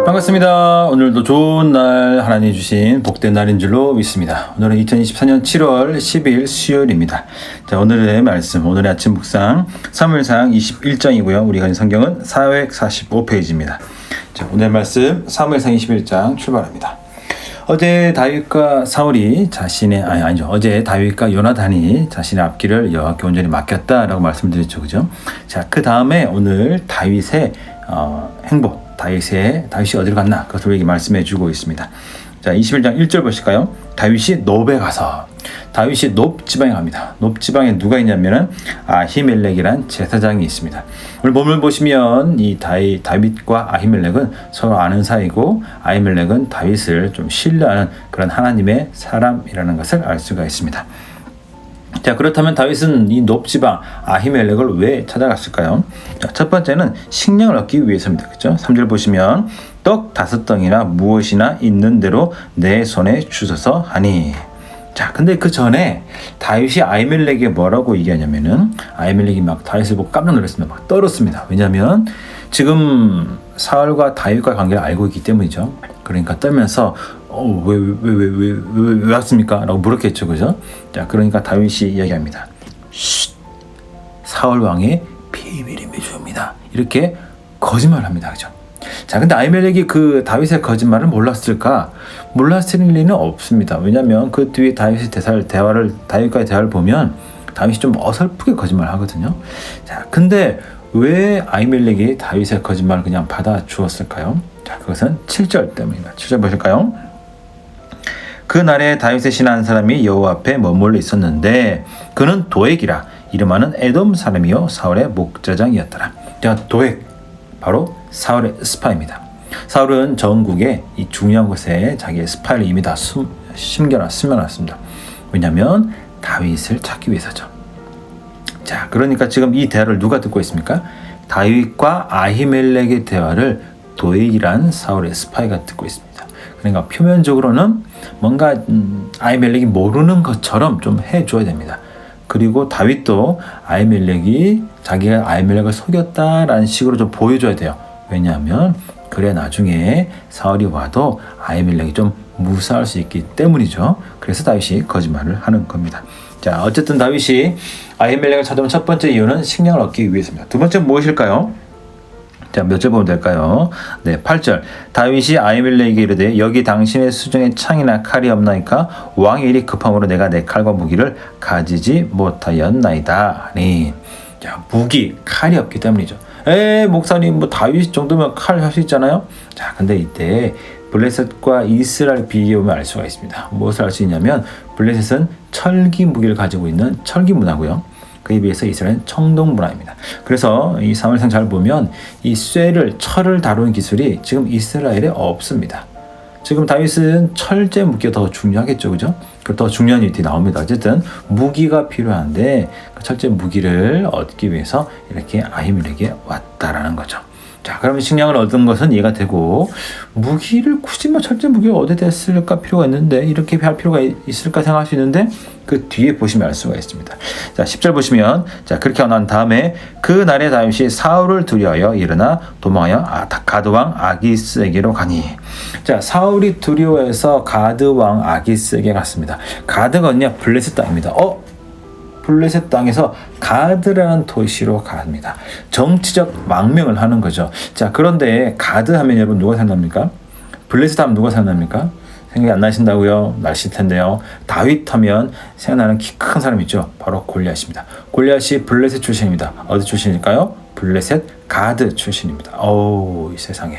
반갑습니다. 오늘도 좋은 날 하나님 주신 복된 날인 줄로 믿습니다. 오늘은 2024년 7월 10일 수요일입니다. 자, 오늘의 말씀, 오늘의 아침 묵상 사무엘상 21장이고요. 우리가 가진 성경은 445페이지입니다. 자, 오늘의 말씀 사무엘상 21장 출발합니다. 어제 다윗과 요나단이 자신의 앞길을 여호와께 온전히 맡겼다라고 말씀드렸죠, 그죠? 자, 그 다음에 오늘 다윗의 행보, 다윗이 어디로 갔나 그것을 우리에게 말씀해주고 있습니다. 자, 21장 1절 보실까요? 다윗이 놉에 가서, 다윗이 놉 지방에 갑니다. 놉 지방에 누가 있냐면은 아히멜렉이란 제사장이 있습니다. 오늘 본문을 보시면 이 다윗과 아히멜렉은 서로 아는 사이고, 아히멜렉은 다윗을 좀 신뢰하는 그런 하나님의 사람이라는 것을 알 수가 있습니다. 자, 그렇다면 다윗은 이 놉 지방 아히멜렉을 왜 찾아갔을까요? 자, 첫 번째는 식량을 얻기 위해서입니다. 그렇죠? 3절 보시면 떡 5덩이나 무엇이나 있는 대로 내 손에 주소서 하니. 자, 근데 그 전에 다윗이 아히멜렉에게 뭐라고 얘기하냐면은, 아히멜렉이 막 다윗을 보고 깜짝 놀랐습니다. 막 떨었습니다. 왜냐하면 지금 사울과 다윗과 관계를 알고 있기 때문이죠. 그러니까 떨면서 왜 왔습니까? 라고 물었겠죠, 그죠? 자, 그러니까 다윗이 이야기합니다. 사울 왕의 비밀이 맺어옵니다. 이렇게 거짓말을 합니다, 그죠? 자, 근데 아히멜렉이 그 다윗의 거짓말을 몰랐을까? 몰랐을 리는 없습니다. 왜냐하면 그 뒤에 다윗과의 대화를 보면 다윗이 좀 어설프게 거짓말을 하거든요. 자, 근데 왜 아히멜렉이 다윗의 거짓말을 그냥 받아 주었을까요? 자, 그것은 7절 때문입니다. 7절 보실까요? 그날에 다윗의 신하 한 사람이 여호와 앞에 머물러 있었는데 그는 도액이라 이름하는 에돔 사람이요 사울의 목자장이었더라. 자, 도액, 바로 사울의 스파입니다. 사울은 전국에 이 중요한 곳에 자기의 스파이를 이미 다 숨겨놨습니다. 왜냐하면 다윗을 찾기 위해서죠. 자, 그러니까 지금 이 대화를 누가 듣고 있습니까? 다윗과 아히멜렉의 대화를 도액이란 사울의 스파이가 듣고 있습니다. 그러니까 표면적으로는 뭔가 아히멜렉이 모르는 것처럼 좀 해줘야 됩니다. 그리고 다윗도 아히멜렉이 자기가 아히멜렉을 속였다라는 식으로 좀 보여줘야 돼요. 왜냐하면 그래 나중에 사울이 와도 아히멜렉이 좀 무사할 수 있기 때문이죠. 그래서 다윗이 거짓말을 하는 겁니다. 자, 어쨌든 다윗이 아히멜렉을 찾아온 첫 번째 이유는 식량을 얻기 위해서입니다. 두 번째는 무엇일까요? 자, 몇 절 보면 될까요? 네, 8절. 다윗이 아히멜렉에게 이르되 여기 당신의 수중에 창이나 칼이 없나이까? 왕의 일이 급함으로 내가 내 칼과 무기를 가지지 못하였나이다. 아니, 자, 무기, 칼이 없기 때문이죠. 목사님, 다윗 정도면 칼 할 수 있잖아요. 자, 근데 이때 블레셋과 이스라엘 비교하면 알 수가 있습니다. 무엇을 알 수 있냐면 블레셋은 철기 무기를 가지고 있는 철기 문화고요. 그에 비해서 이스라엘은 청동 문화입니다. 그래서 이 사무엘상 잘 보면 이 철을 다루는 기술이 지금 이스라엘에 없습니다. 지금 다윗은 철제 무기가 더 중요하겠죠, 그죠? 더 중요한 일이 나옵니다. 어쨌든 무기가 필요한데 그 철제 무기를 얻기 위해서 이렇게 아히멜렉에 왔다라는 거죠. 자, 그러면 식량을 얻은 것은 이해가 되고, 무기를 굳이 철제 무기를 얻어야 됐을까 필요가 있는데, 이렇게 할 필요가 있을까 생각할 수 있는데, 그 뒤에 보시면 알 수가 있습니다. 자, 10절 보시면, 자, 그렇게 난 다음에 그 날에 다윗이 사울을 두려워하여 일어나 도망하여 가드왕 아기스에게로 가니. 자, 사울이 두려워해서 가드왕 아기스에게 갔습니다. 가드가 어디냐? 블레셋 땅입니다. 블레셋 땅에서 가드라는 도시로 갑니다. 정치적 망명을 하는 거죠. 자, 그런데 가드 하면 여러분 누가 생각납니까? 블레셋 하면 누가 생각납니까? 생각이 안 나신다고요? 나실 텐데요. 다윗 하면 생각나는 키 큰 사람 있죠. 바로 골리앗입니다. 골리앗이 블레셋 출신입니다. 어디 출신일까요? 블레셋 가드 출신입니다. 이 세상에.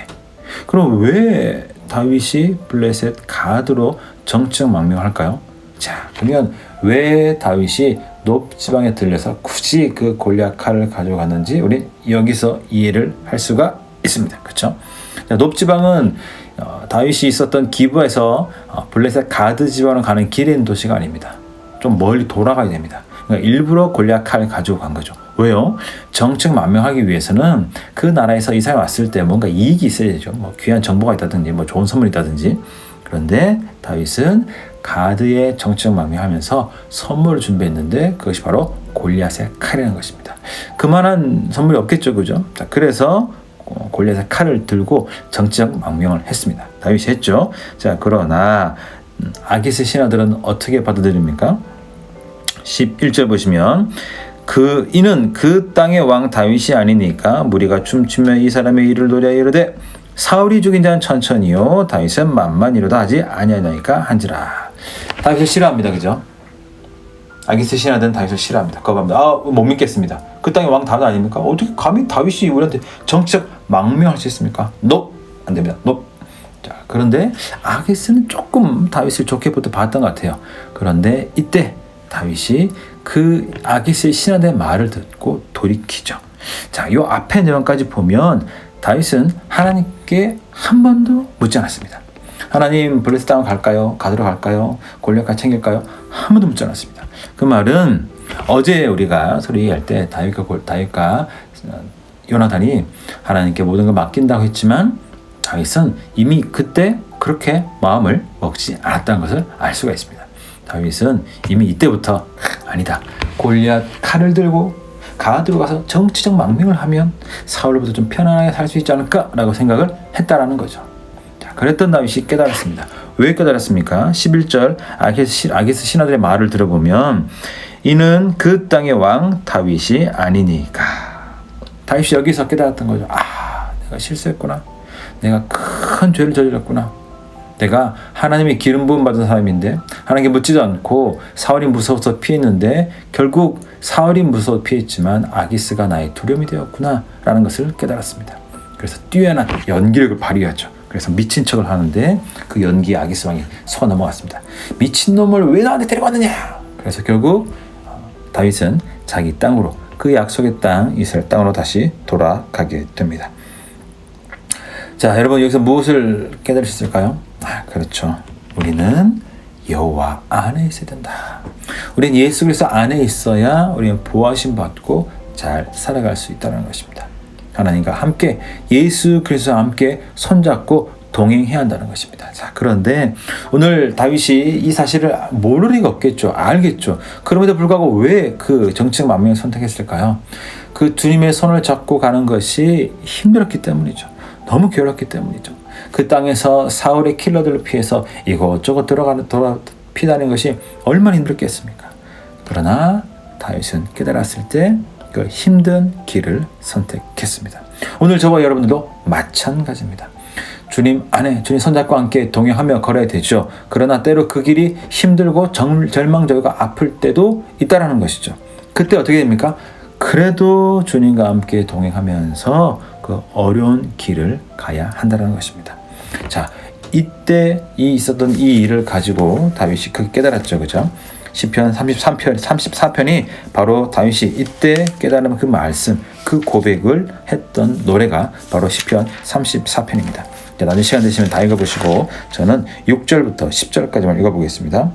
그럼 왜 다윗이 블레셋 가드로 정치적 망명을 할까요? 자, 그러면 왜 다윗이 놉 지방에 들려서 굳이 그 골리앗 칼을 가져갔는지 우리 여기서 이해를 할 수가 있습니다. 그렇죠? 놉 지방은 다윗이 있었던 기브에서 블레셋 가드 지방으로 가는 길에 있는 도시가 아닙니다. 좀 멀리 돌아가야 됩니다. 그러니까 일부러 골리앗 칼을 가지고 간 거죠. 왜요? 정책 만명하기 위해서는 그 나라에서 이 사람이 왔을 때 뭔가 이익이 있어야 되죠. 귀한 정보가 있다든지 좋은 선물이 있다든지. 그런데 다윗은 가드의 정책 망명하면서 선물을 준비했는데 그것이 바로 골리앗의 칼이라는 것입니다. 그만한 선물이 없겠죠, 그죠? 자, 그래서 골리앗의 칼을 들고 정치적 망명을 했습니다. 다윗이 했죠. 자, 그러나 아기스 신하들은 어떻게 받아들입니까? 11절 보시면 이는 그 땅의 왕 다윗이 아니니까 무리가 춤추며 이 사람의 일을 노려 이르되 사울이 죽인 자는 천천히요 다윗은 만만이로다 하지 아니하니까 한지라. 다윗을 싫어합니다. 그죠? 아기스 신하들은 다윗을 싫어합니다. 거부합니다. 못 믿겠습니다. 그 땅의 왕 다윗 아닙니까? 어떻게 감히 다윗이 우리한테 정치적 망명할 수 있습니까? 안 됩니다. 자, 그런데 아기스는 조금 다윗을 좋게 봤던 것 같아요. 그런데 이때 다윗이 그 아기스의 신하들의 말을 듣고 돌이키죠. 자, 요 앞에 내용까지 보면 다윗은 하나님께 한 번도 묻지 않았습니다. 하나님 블레셋 땅 갈까요? 가드로 갈까요? 골리앗 챙길까요? 한 번도 묻지 않았습니다. 그 말은 어제 우리가 소리할 때 다윗과 요나단이 하나님께 모든 걸 맡긴다고 했지만 다윗은 이미 그때 그렇게 마음을 먹지 않았다는 것을 알 수가 있습니다. 다윗은 이미 이때부터 아니다. 골리앗 칼을 들고 가드로 가서 정치적 망명을 하면 사울로부터 좀 편안하게 살 수 있지 않을까라고 생각을 했다라는 거죠. 자, 그랬던 다윗이 깨달았습니다. 왜 깨달았습니까? 11절 아기스 신하들의 말을 들어보면 이는 그 땅의 왕 다윗이 아니니까. 다윗이 여기서 깨달았던 거죠. 내가 실수했구나. 내가 큰 죄를 저질렀구나. 내가 하나님의 기름 부음 받은 사람인데 하나님께 묻지도 않고 사울이 무서워서 피했는데 결국 사울이 무서워 피했지만 아기스가 나의 두려움이 되었구나 라는 것을 깨달았습니다. 그래서 뛰어난 연기력을 발휘하죠. 그래서 미친 척을 하는데 그 연기에 아기스 왕이 속아 넘어갔습니다. 미친놈을 왜 나한테 데리고 왔느냐. 그래서 결국 다윗은 자기 땅으로 그 약속의 땅 이스라엘 땅으로 다시 돌아가게 됩니다. 자, 여러분 여기서 무엇을 깨달으셨을까요? 그렇죠. 우리는 여호와 안에 있어야 된다. 우리는 예수 그리스도 안에 있어야 우리는 보호하심 받고 잘 살아갈 수 있다는 것입니다. 하나님과 함께 예수 그리스도와 함께 손잡고 동행해야 한다는 것입니다. 자, 그런데 오늘 다윗이 이 사실을 모를 리가 없겠죠. 알겠죠. 그럼에도 불구하고 왜 그 정치적 망명을 선택했을까요? 그 주님의 손을 잡고 가는 것이 힘들었기 때문이죠. 너무 괴롭기 때문이죠. 그 땅에서 사울의 킬러들을 피해서 이것저것 피다니는 것이 얼마나 힘들겠습니까? 그러나 다윗은 깨달았을 때 그 힘든 길을 선택했습니다. 오늘 저와 여러분들도 마찬가지입니다. 주님 안에 주님 손잡고 함께 동행하며 걸어야 되죠. 그러나 때로 그 길이 힘들고 절망적이고 아플 때도 있다라는 것이죠. 그때 어떻게 됩니까? 그래도 주님과 함께 동행하면서 그 어려운 길을 가야 한다는 것입니다. 자, 이때 있었던 이 일을 가지고 다윗이 크게 깨달았죠. 그죠? 시편 34편이 바로 다윗이 이때 깨달은 그 말씀, 그 고백을 했던 노래가 바로 시편 34편입니다. 나중에 시간 되시면 다 읽어보시고 저는 6절부터 10절까지만 읽어보겠습니다.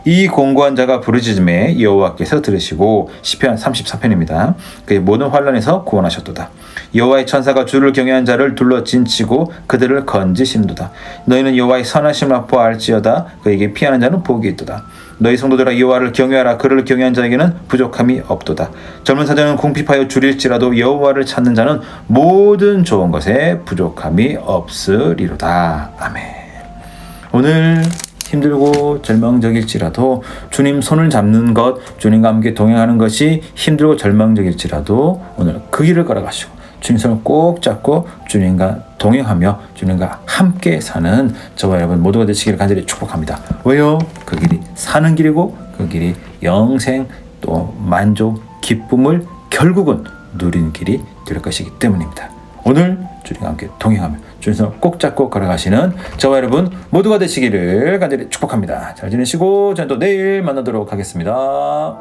이 공고한 자가 부르짖음에 여호와께서 들으시고 시편 34편입니다. 그의 모든 환난에서 구원하셨도다. 여호와의 천사가 주를 경외한 자를 둘러 진치고 그들을 건지심도다. 너희는 여호와의 선하심을 보아할지어다. 그에게 피하는 자는 복이 있도다. 너희 성도들아 여호와를 경외하라. 그를 경외한 자에게는 부족함이 없도다. 젊은 사자는 궁핍하여 줄일지라도 여호와를 찾는 자는 모든 좋은 것에 부족함이 없으리로다. 아멘. 오늘 힘들고 절망적일지라도 주님 손을 잡는 것, 주님과 함께 동행하는 것이 힘들고 절망적일지라도 오늘 그 길을 걸어가시고 주님 손을 꼭 잡고 주님과 동행하며 주님과 함께 사는 저와 여러분 모두가 되시기를 간절히 축복합니다. 왜요? 그 길이 사는 길이고 그 길이 영생 또 만족, 기쁨을 결국은 누리는 길이 될 것이기 때문입니다. 오늘 주님과 함께 동행하며 주님 손을 꼭 잡고 걸어가시는 저와 여러분 모두가 되시기를 간절히 축복합니다. 잘 지내시고 저는 또 내일 만나도록 하겠습니다.